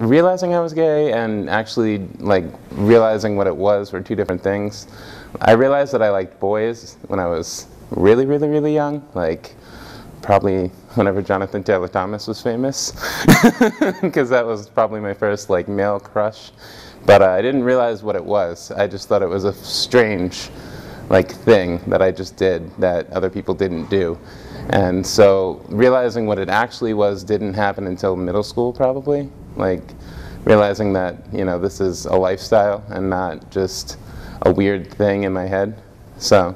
realizing I was gay and actually like realizing what it was were two different things. I realized that I liked boys when I was really, really, really young, like probably whenever Jonathan Taylor Thomas was famous, because that was probably my first like male crush. But I didn't realize what it was. I just thought it was a strange like thing that I just did that other people didn't do. And so realizing what it actually was didn't happen until middle school probably. Like realizing that, you know, this is a lifestyle and not just a weird thing in my head. So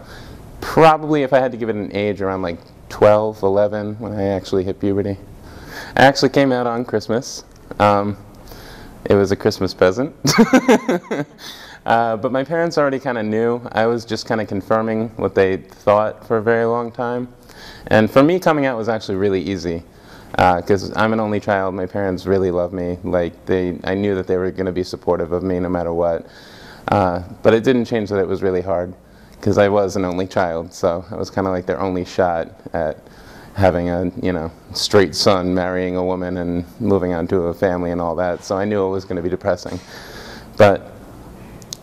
probably if I had to give it an age, around like 12, 11, when I actually hit puberty. I actually came out on Christmas. It was a Christmas present. But my parents already kind of knew. I was just kind of confirming what they thought for a very long time. And for me, coming out was actually really easy. Because I'm an only child. My parents really love me. Like I knew that they were going to be supportive of me no matter what. But it didn't change that it was really hard, because I was an only child, so I was kind of like their only shot at having a, you know, straight son marrying a woman and moving on to a family and all that. So I knew it was going to be depressing. But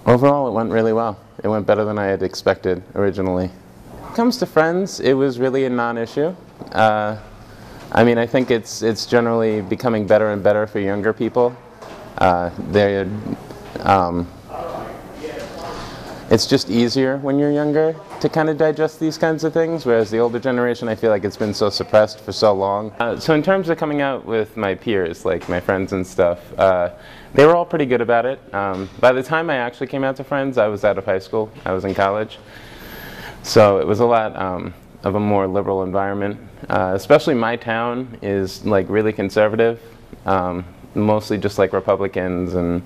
overall, it went really well. It went better than I had expected originally. When it comes to friends, it was really a non-issue. I mean, I think it's generally becoming better and better for younger people. It's just easier when you're younger to kind of digest these kinds of things, whereas the older generation, I feel like it's been so suppressed for so long. So in terms of coming out with my peers, like my friends and stuff, they were all pretty good about it. By the time I actually came out to friends, I was out of high school. I was in college. So it was a lot of a more liberal environment. Especially my town is like really conservative, mostly just like Republicans and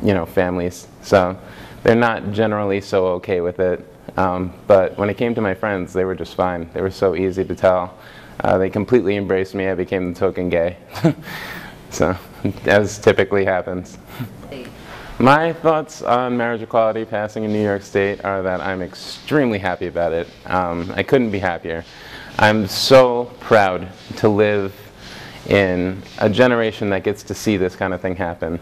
you know, families. So they're not generally so okay with it. But when it came to my friends, they were just fine. They were so easy to tell. They completely embraced me. I became the token gay. So, as typically happens. My thoughts on marriage equality passing in New York State are that I'm extremely happy about it. I couldn't be happier. I'm so proud to live in a generation that gets to see this kind of thing happen.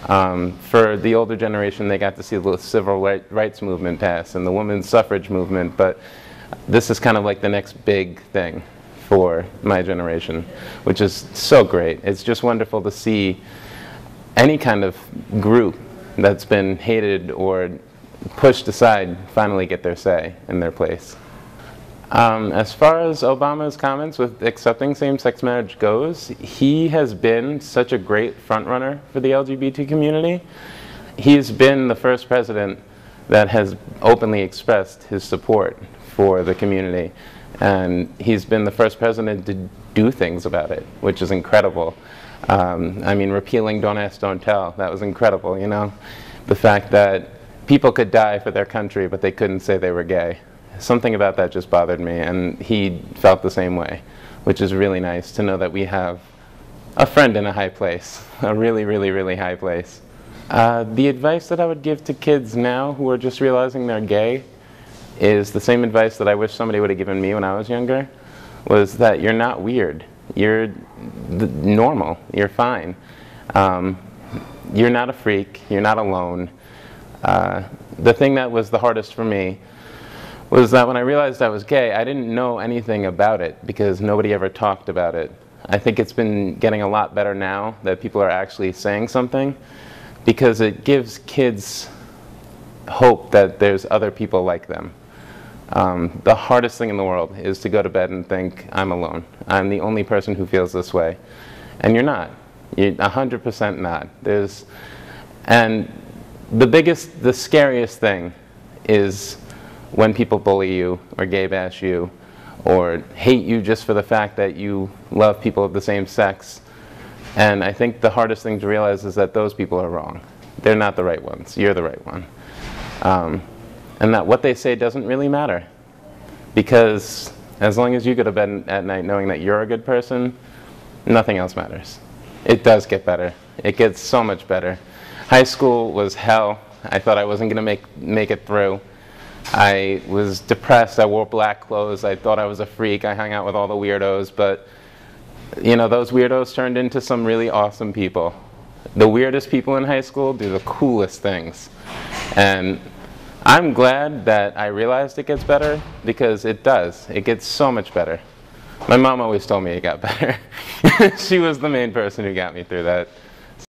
For the older generation, they got to see the civil rights movement pass and the women's suffrage movement, but this is kind of like the next big thing for my generation, which is so great. It's just wonderful to see any kind of group that's been hated or pushed aside finally get their say in their place. As far as Obama's comments with accepting same-sex marriage goes, he has been such a great front-runner for the LGBT community. He's been the first president that has openly expressed his support for the community. And he's been the first president to do things about it, which is incredible. I mean, repealing Don't Ask, Don't Tell, that was incredible, you know? The fact that people could die for their country, but they couldn't say they were gay. Something about that just bothered me, and he felt the same way, which is really nice to know that we have a friend in a high place, a really, really, really high place. The advice that I would give to kids now who are just realizing they're gay is the same advice that I wish somebody would have given me when I was younger, was that you're not weird. You're normal. You're fine. You're not a freak. You're not alone. The thing that was the hardest for me was that when I realized I was gay, I didn't know anything about it because nobody ever talked about it. I think it's been getting a lot better now that people are actually saying something, because it gives kids hope that there's other people like them. The hardest thing in the world is to go to bed and think, I'm alone. I'm the only person who feels this way. And you're not. You're 100% not. And the scariest thing is when people bully you or gay bash you or hate you just for the fact that you love people of the same sex. And I think the hardest thing to realize is that those people are wrong. They're not the right ones. You're the right one. And that what they say doesn't really matter. Because as long as you go to bed at night knowing that you're a good person, nothing else matters. It does get better. It gets so much better. High school was hell. I thought I wasn't going to make it through. I was depressed. I wore black clothes. I thought I was a freak. I hung out with all the weirdos. But you know, those weirdos turned into some really awesome people. The weirdest people in high school do the coolest things. And I'm glad that I realized it gets better, because it does. It gets so much better. My mom always told me it got better. She was the main person who got me through that.